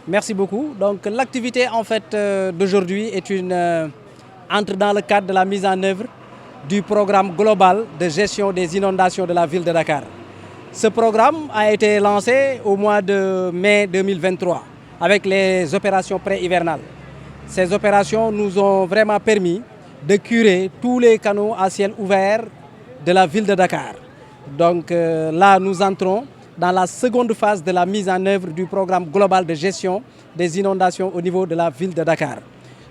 Merci beaucoup. Donc l'activité en fait d'aujourd'hui entre dans le cadre de la mise en œuvre du programme global de gestion des inondations de la ville de Dakar. Ce programme a été lancé au mois de mai 2023 avec les opérations pré-hivernales. Ces opérations nous ont vraiment permis de curer tous les canaux à ciel ouvert de la ville de Dakar. Donc là, nous entrons dans la seconde phase de la mise en œuvre du programme global de gestion des inondations au niveau de la ville de Dakar.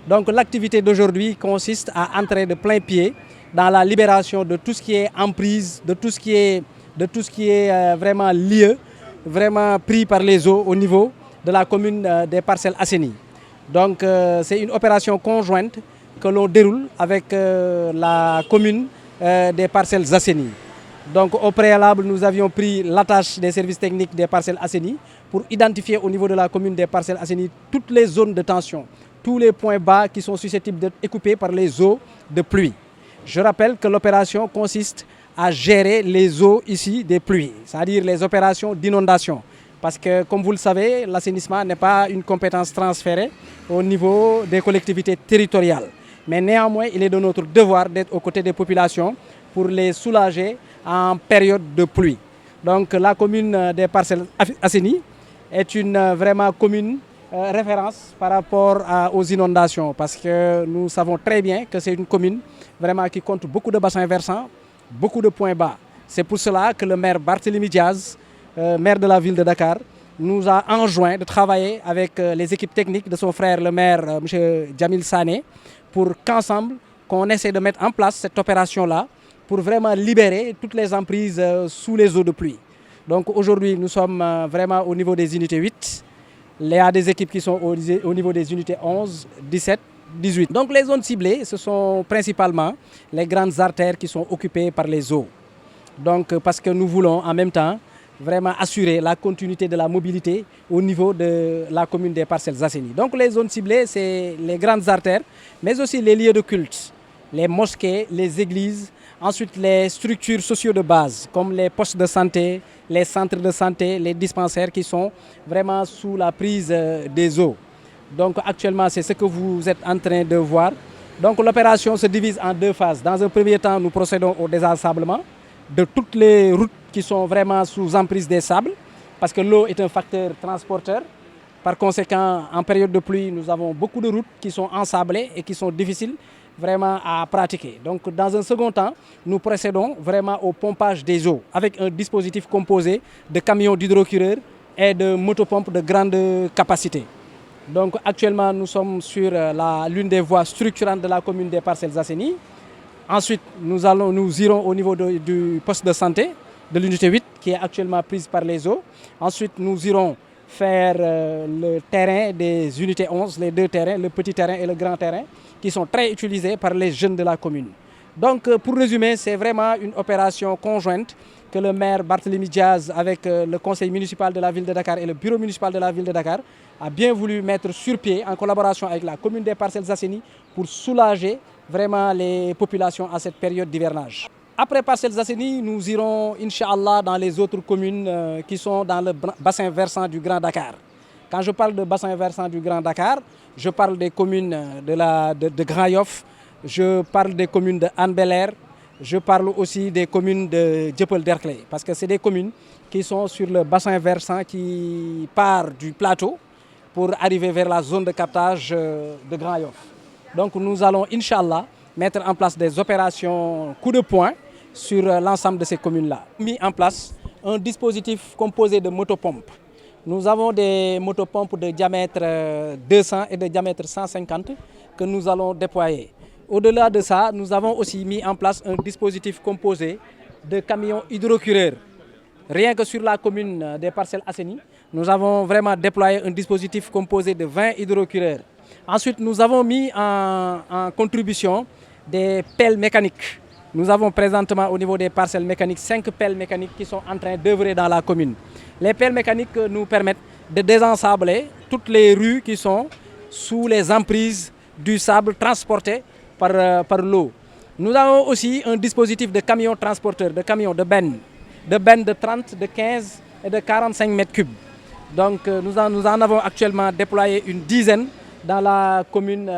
Donc l'activité d'aujourd'hui consiste à entrer de plein pied dans la libération de tout ce qui est emprise, de tout ce qui est vraiment lieu, vraiment pris par les eaux au niveau de la commune des Parcelles Assainies. Donc c'est une opération conjointe que l'on déroule avec la commune des Parcelles Assainies. Donc au préalable, nous avions pris l'attache des services techniques des Parcelles Assainies pour identifier au niveau de la commune des Parcelles Assainies toutes les zones de tension, tous les points bas qui sont susceptibles d'être occupés par les eaux de pluie. Je rappelle que l'opération consiste à gérer les eaux ici des pluies, c'est-à-dire les opérations d'inondation. Parce que, comme vous le savez, l'assainissement n'est pas une compétence transférée au niveau des collectivités territoriales. Mais néanmoins, il est de notre devoir d'être aux côtés des populations pour les soulager en période de pluie. Donc la commune des Parcelles Assainies est une vraiment commune référence par rapport aux inondations parce que nous savons très bien que c'est une commune vraiment qui compte beaucoup de bassins versants, beaucoup de points bas. C'est pour cela que le maire Barthélémy Diaz, maire de la ville de Dakar, nous a enjoint de travailler avec les équipes techniques de son frère le maire M. Djamil Sané pour qu'ensemble, qu'on essaie de mettre en place cette opération-là pour vraiment libérer toutes les emprises sous les eaux de pluie. Donc aujourd'hui, nous sommes vraiment au niveau des unités 8. Il y a des équipes qui sont au niveau des unités 11, 17, 18. Donc les zones ciblées, ce sont principalement les grandes artères qui sont occupées par les eaux. Donc parce que nous voulons en même temps vraiment assurer la continuité de la mobilité au niveau de la commune des Parcelles Assainies. Donc les zones ciblées, c'est les grandes artères, mais aussi les lieux de culte, les mosquées, les églises, ensuite les structures sociaux de base, comme les postes de santé, les centres de santé, les dispensaires qui sont vraiment sous la prise des eaux. Donc actuellement, c'est ce que vous êtes en train de voir. Donc l'opération se divise en deux phases. Dans un premier temps, nous procédons au désensablement de toutes les routes qui sont vraiment sous emprise des sables, parce que l'eau est un facteur transporteur. Par conséquent, en période de pluie, nous avons beaucoup de routes qui sont ensablées et qui sont difficiles vraiment à pratiquer. Donc dans un second temps, nous procédons vraiment au pompage des eaux avec un dispositif composé de camions d'hydrocureurs et de motopompes de grande capacité. Donc actuellement, nous sommes sur l'une des voies structurantes de la commune des Parcelles Assainies. Ensuite, nous irons au niveau du poste de santé de l'unité 8 qui est actuellement prise par les eaux. Ensuite, nous irons faire le terrain des unités 11, les deux terrains, le petit terrain et le grand terrain, qui sont très utilisés par les jeunes de la commune. Donc, pour résumer, c'est vraiment une opération conjointe que le maire Barthélémy Diaz, avec le conseil municipal de la ville de Dakar et le bureau municipal de la ville de Dakar, a bien voulu mettre sur pied en collaboration avec la commune des Parcelles Assainies pour soulager vraiment les populations à cette période d'hivernage. Après Parcelles Assainies, nous irons, Inch'Allah, dans les autres communes qui sont dans le bassin versant du Grand Dakar. Quand je parle de bassin versant du Grand Dakar, je parle des communes de Grand Yoff, je parle des communes de Hann Bel-Air, je parle aussi des communes de Dieuppeul-Derklé, parce que c'est des communes qui sont sur le bassin versant qui part du plateau pour arriver vers la zone de captage de Grand Yoff. Donc nous allons, Inch'Allah, mettre en place des opérations coup de poing sur l'ensemble de ces communes-là. Mis en place un dispositif composé de motopompes. Nous avons des motopompes de diamètre 200 et de diamètre 150 que nous allons déployer. Au-delà de ça, nous avons aussi mis en place un dispositif composé de camions hydrocureurs. Rien que sur la commune des Parcelles Assainies, nous avons vraiment déployé un dispositif composé de 20 hydrocureurs. Ensuite, nous avons mis en contribution des pelles mécaniques. Nous avons présentement au niveau des parcelles mécaniques 5 pelles mécaniques qui sont en train d'œuvrer dans la commune. Les pelles mécaniques nous permettent de désensabler toutes les rues qui sont sous les emprises du sable transporté par l'eau. Nous avons aussi un dispositif de camions transporteurs, de camions de bennes de 30, de 15 et de 45 mètres cubes. Donc nous en avons actuellement déployé une dizaine dans la commune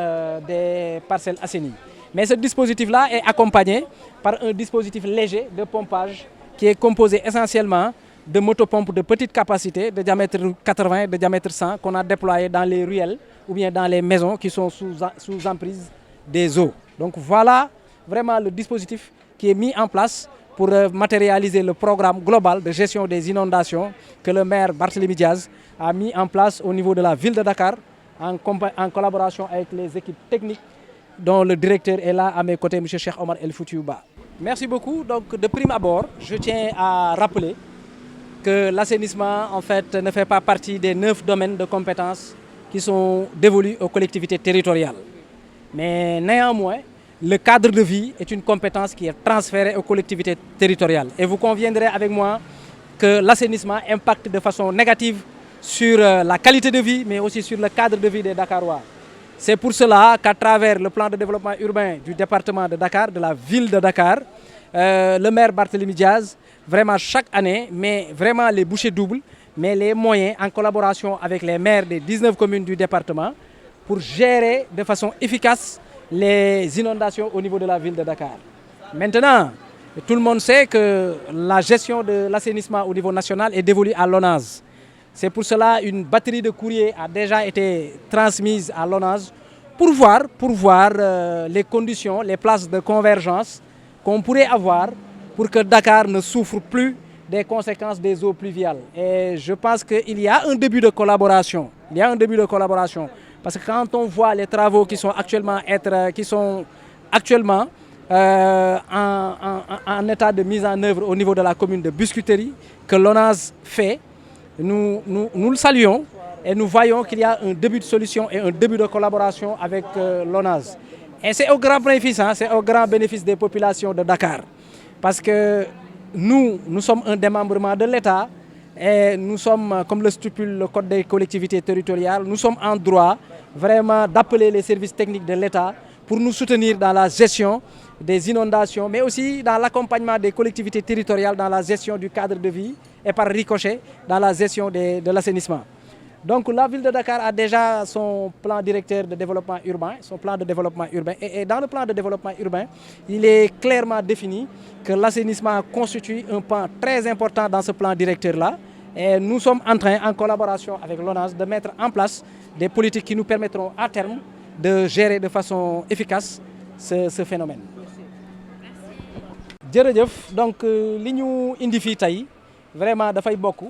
des Parcelles Assainies. Mais ce dispositif-là est accompagné par un dispositif léger de pompage qui est composé essentiellement de motopompes de petite capacité, de diamètre 80, de diamètre 100, qu'on a déployé dans les ruelles ou bien dans les maisons qui sont sous emprise des eaux. Donc voilà vraiment le dispositif qui est mis en place pour matérialiser le programme global de gestion des inondations que le maire Barthélémy Diaz a mis en place au niveau de la ville de Dakar en collaboration avec les équipes techniques dont le directeur est là à mes côtés, M. Cheikh Omar El Foutiouba. Merci beaucoup. Donc de prime abord, je tiens à rappeler que l'assainissement en fait ne fait pas partie des 9 domaines de compétences qui sont dévolus aux collectivités territoriales. Mais néanmoins, le cadre de vie est une compétence qui est transférée aux collectivités territoriales. Et vous conviendrez avec moi que l'assainissement impacte de façon négative sur la qualité de vie, mais aussi sur le cadre de vie des Dakarois. C'est pour cela qu'à travers le plan de développement urbain du département de Dakar, de la ville de Dakar, le maire Barthélémy Diaz, vraiment chaque année, met vraiment les bouchées doubles, mais les moyens en collaboration avec les maires des 19 communes du département pour gérer de façon efficace les inondations au niveau de la ville de Dakar. Maintenant, tout le monde sait que la gestion de l'assainissement au niveau national est dévolue à l'ONAS. C'est pour cela qu'une batterie de courriers a déjà été transmise à l'ONAS pour voir les conditions, les places de convergence qu'on pourrait avoir pour que Dakar ne souffre plus des conséquences des eaux pluviales. Et je pense qu'il y a un début de collaboration. Parce que quand on voit les travaux qui sont actuellement en état de mise en œuvre au niveau de la commune de Biscuiterie, que l'ONAS fait, nous le saluons et nous voyons qu'il y a un début de solution et un début de collaboration avec l'ONAS. Et c'est au grand bénéfice, c'est au grand bénéfice des populations de Dakar. Parce que nous sommes un démembrement de l'État et nous sommes, comme le stipule le Code des collectivités territoriales, nous sommes en droit vraiment d'appeler les services techniques de l'État pour nous soutenir dans la gestion des inondations, mais aussi dans l'accompagnement des collectivités territoriales dans la gestion du cadre de vie et par ricochet dans la gestion de l'assainissement. Donc la ville de Dakar a déjà son plan directeur de développement urbain, et dans le plan de développement urbain, il est clairement défini que l'assainissement constitue un pan très important dans ce plan directeur-là. Et nous sommes en train, en collaboration avec l'ONAS, de mettre en place des politiques qui nous permettront à terme de gérer de façon efficace ce phénomène. Jërëjëf, donc li ñu indi fii tey vraiment dafay bokk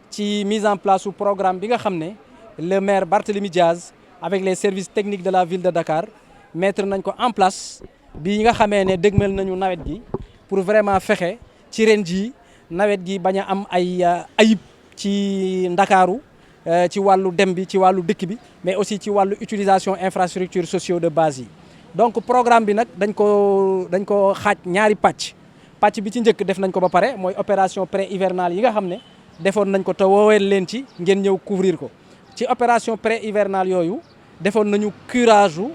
ci mise en place du programme bi nga xam ne le maire Barthélémy Diaz avec les services techniques de la ville de Dakar mettre nañ ko en place bi nga xamee ne dëgmal nañu nawet gi pour vraiment fexe ci ren jii nawet gi bañ a am ay ayib ci Ndakaaru ci wàllu dem bi ci wàllu dëkk bi mais aussi ci wàllu utilisation infrastructures sociaux de base yi. Donc programme bi nag dañ ko xaaj ñaari pàcc bi ci njëkk def nañ ko ba pare mooy opération pré-hivernale yi nga xam ne defoon nañ ko te wooweel leen ci ngeen ñëw couvrir ko. Ci opération pré-hivernale yooyu defoon nañu curage u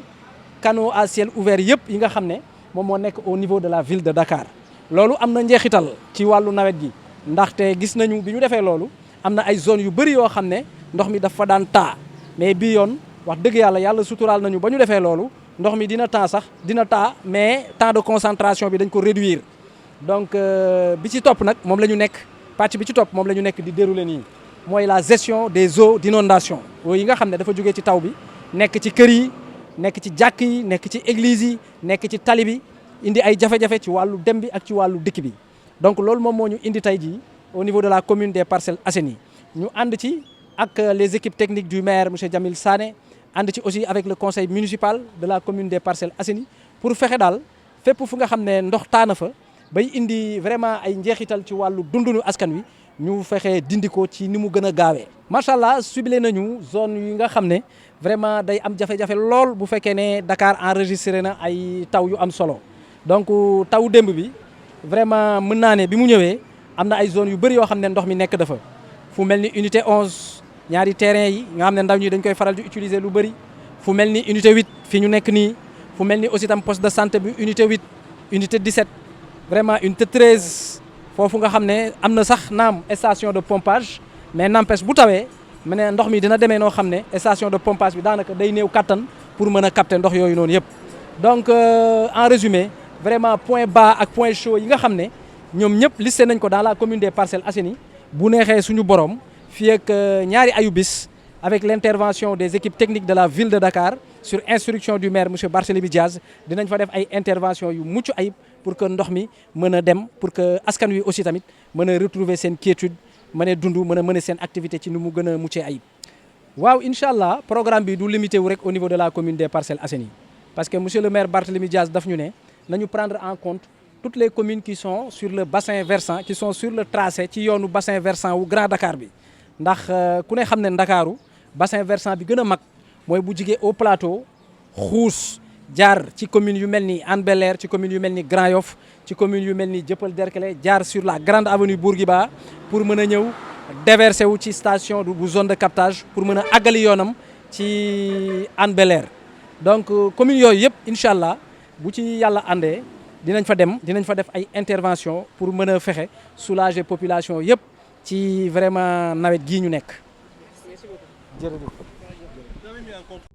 canaux à ciel ouvert yëpp yi nga xam ne moom moo nekk au niveau de la ville de Dakar. Loolu am na njeexital ci wàllu nawet gi ndaxte gis nañu bi ñu defee loolu am na ay zones yu bëri yoo xam ne ndox mi dafa daan taa mais bii yoon wax dëgg yàlla suturaal nañu ba ñu defee loolu ndox mi dina taa mais temps de concentration bi dañ ko réduire. Donc bi ci topp nag moom la ñu nekk pàcc bi ci topp moom la ñu nekk di dérouler nii mooy la gestion des eaux d'inondation yi nga xam ne dafa jógee ci taw bi nekk ci kër yi nekk ci jàkk yi nekk ci église yi nekk ci tali bi indi ay jafe-jafe ci wàllu dem bi ak ci wàllu dikk bi. Donc loolu moom moo ñu indi tey jii au niveau de la commune des Parcelles Assainies ñu ànd ci ak les équipes techniques du maire monsieur Jamil Sané ànd ci aussi avec le conseil municipal de la commune des Parcelles Assainies pour fexe daal fépp fu nga xam ne ndox taana fa bay indi vraiment ay njeexital ci wàllu dundunu askan wi ñu fexe dindi ko ci ni mu gën a gaawee. macha allah ciblé nañu zone yi nga xam ne vraiment day am jafe-jafe lool bu fekkee ne Dakar enregistré na ay taw yu am solo donc taw démb bi vraiment mën naa ne bi mu ñëwee am na ay zones yu bëri yoo xam ne ndox mi nekk dafa fu mel ni unité 11 ñaari terrain yi nga xam ne ndaw ñi dañ koy faral di utiliser lu bëri fu mel ni unité 8 fi ñu nekk nii fu mel ni aussi tam poste de santé bi unité 8 unité 17. Vraiment unité 13 foofu nga xam ne am na sax naam station de pompage mais n'empêche bu tawee mu ne ndox mi dina demee noo xam ne station de pompage bi daanaka day néew kattan pour mën a capter ndox yooyu noonu yëpp. donc en résumé vraiment point bas ak point chaud yi nga xam ne ñoom ñëpp listé nañ ko dans la commune des Parcelles Assainies bu neexee suñu borom fii ak ñaari ayubis avec l'intervention des équipes techniques de la ville de Dakar sur instruction du maire monsieur Barthélémy Diaz dinañ fa def ay intervention yu mucc ayib pour que ndox mi mën a dem pour que askan wi aussi tamit mën a retrouver seen quiétude mën a dund mën a seen activité ci nu mu gën a muccee ayib. waaw incha allah programme bi du limité wu rek au niveau de la commune des Parcelles Assainies parce que monsieur le maire Barthélémy Diaz daf ñu ne nañu prendre en compte toutes les communes qui sont sur le bassin versant qui sont sur le tracé ci yoonu bassin versant wu Grand Dakar bi ndax ku ne xam ne Ndakaaru bassin versant bi gën a mag mooy bu jigee au plateau xuus jaar ci commune yu mel ni Hann Bel-Air ci commune yu mel ni Grand Yoff ci commune yu mel ni Dieuppeul Derklé jaar sur la grande avenue Bourguiba pour mën a ñëw déverser wu ci station bu zone de captage pour mën a àggali yoonam ci Hann Bel-Air donc commune yooyu yëpp incha allah bu ci yàlla àndee dinañ fa dem dinañ fa def ay intervention pour mën a fexe soulager population yëpp ci vraiment nawet gii ñu nekk jërëjëf.